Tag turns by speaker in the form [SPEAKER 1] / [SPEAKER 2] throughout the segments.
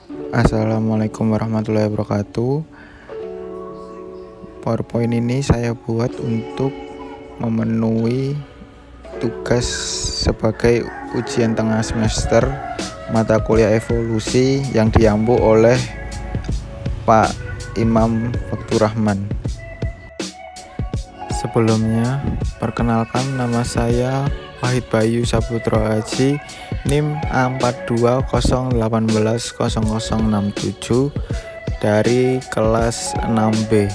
[SPEAKER 1] Assalamualaikum warahmatullahi wabarakatuh. PowerPoint ini saya buat untuk memenuhi tugas sebagai ujian tengah semester mata kuliah evolusi yang diampu oleh Pak Imam Faktur Rahman. Sebelumnya, perkenalkan nama saya Wahid Bayu Saputro Haji, NIM A4201800067 dari kelas 6B.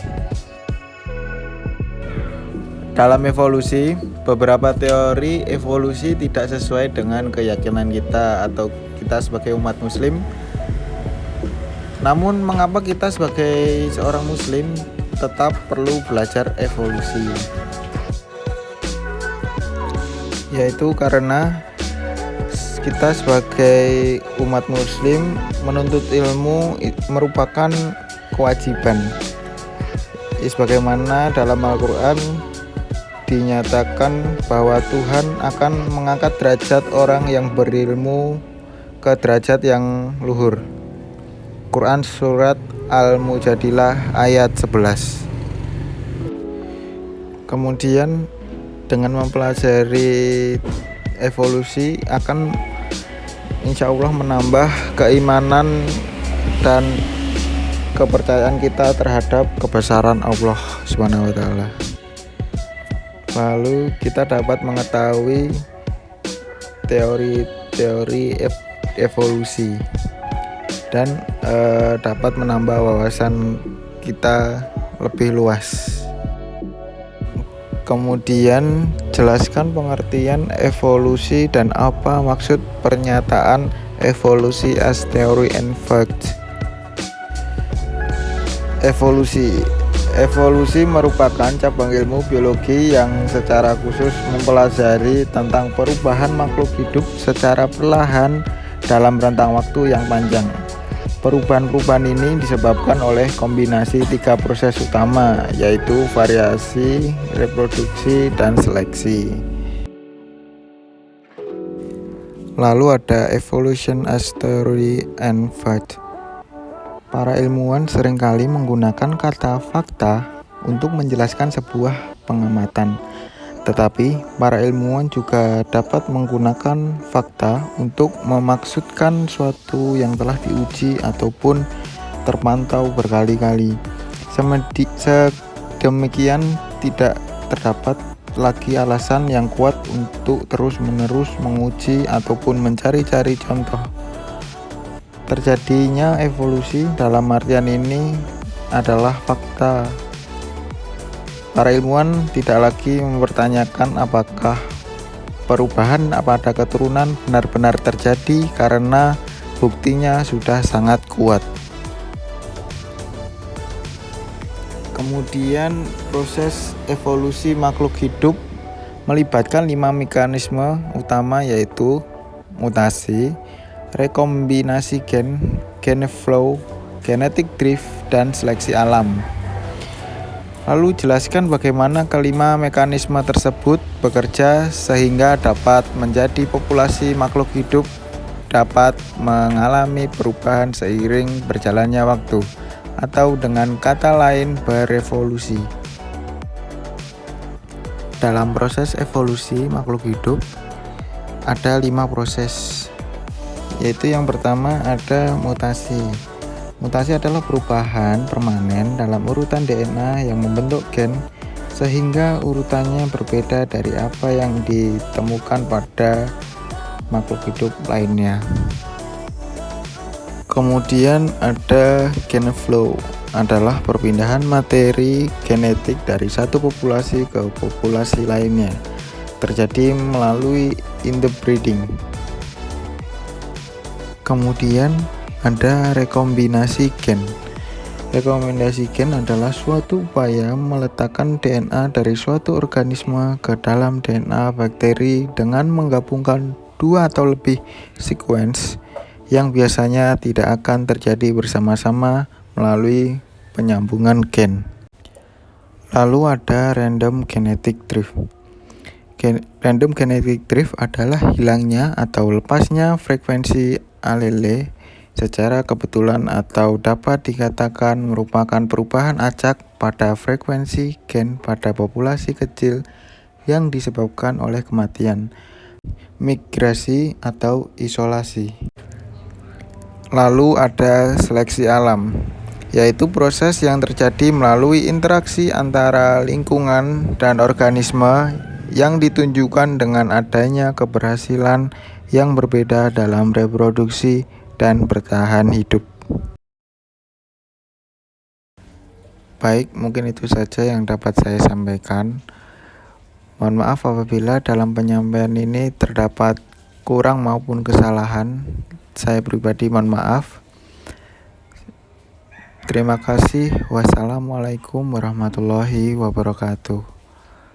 [SPEAKER 1] Dalam evolusi, beberapa teori evolusi tidak sesuai dengan keyakinan kita atau kita sebagai umat muslim. Namun mengapa kita sebagai seorang muslim tetap perlu belajar evolusi? Yaitu karena kita sebagai umat muslim menuntut ilmu merupakan kewajiban. Sebagaimana dalam Al-Quran dinyatakan bahwa Tuhan akan mengangkat derajat orang yang berilmu ke derajat yang luhur. Quran Surat Al-Mujadilah ayat 11. Kemudian dengan mempelajari evolusi akan insya Allah menambah keimanan dan kepercayaan kita terhadap kebesaran Allah SWT. Lalu kita dapat mengetahui teori-teori evolusi dan dapat menambah wawasan kita lebih luas. Kemudian jelaskan pengertian evolusi dan apa maksud pernyataan evolusi as theory and fact. Evolusi merupakan cabang ilmu biologi yang secara khusus mempelajari tentang perubahan makhluk hidup secara perlahan dalam rentang waktu yang panjang. Perubahan-perubahan ini disebabkan oleh kombinasi 3 proses utama, yaitu variasi, reproduksi, dan seleksi. Lalu ada evolution as theory and fact. Para ilmuwan seringkali menggunakan kata fakta untuk menjelaskan sebuah pengamatan. Tetapi para ilmuwan juga dapat menggunakan fakta untuk memaksudkan suatu yang telah diuji ataupun terpantau berkali-kali. Sedemikian tidak terdapat lagi alasan yang kuat untuk terus-menerus menguji ataupun mencari-cari contoh. Terjadinya evolusi dalam artian ini adalah fakta. Para ilmuwan tidak lagi mempertanyakan apakah perubahan pada keturunan benar-benar terjadi karena buktinya sudah sangat kuat. Kemudian proses evolusi makhluk hidup melibatkan 5 mekanisme utama, yaitu mutasi, rekombinasi gen, gene flow, genetic drift, dan seleksi alam. Lalu jelaskan bagaimana kelima mekanisme tersebut bekerja sehingga dapat menjadi populasi makhluk hidup dapat mengalami perubahan seiring berjalannya waktu, atau dengan kata lain berevolusi. Dalam proses evolusi makhluk hidup ada 5 proses, yaitu yang pertama ada mutasi. Mutasi adalah perubahan permanen dalam urutan DNA yang membentuk gen sehingga urutannya berbeda dari apa yang ditemukan pada makhluk hidup lainnya. Kemudian ada gene flow, adalah perpindahan materi genetik dari satu populasi ke populasi lainnya, terjadi melalui interbreeding. Kemudian ada rekombinasi gen. Rekombinasi gen adalah suatu upaya meletakkan DNA dari suatu organisme ke dalam DNA bakteri dengan menggabungkan 2 atau lebih sequence yang biasanya tidak akan terjadi bersama-sama melalui penyambungan gen. Lalu ada random genetic drift. Random genetic drift adalah hilangnya atau lepasnya frekuensi alele secara kebetulan atau dapat dikatakan merupakan perubahan acak pada frekuensi gen pada populasi kecil yang disebabkan oleh kematian, migrasi, atau isolasi. Lalu ada seleksi alam, yaitu proses yang terjadi melalui interaksi antara lingkungan dan organisme yang ditunjukkan dengan adanya keberhasilan yang berbeda dalam reproduksi dan bertahan hidup. Baik, mungkin itu saja yang dapat saya sampaikan. Mohon maaf apabila dalam penyampaian ini terdapat kurang maupun kesalahan. Saya pribadi mohon maaf. Terima kasih. Wassalamualaikum warahmatullahi wabarakatuh.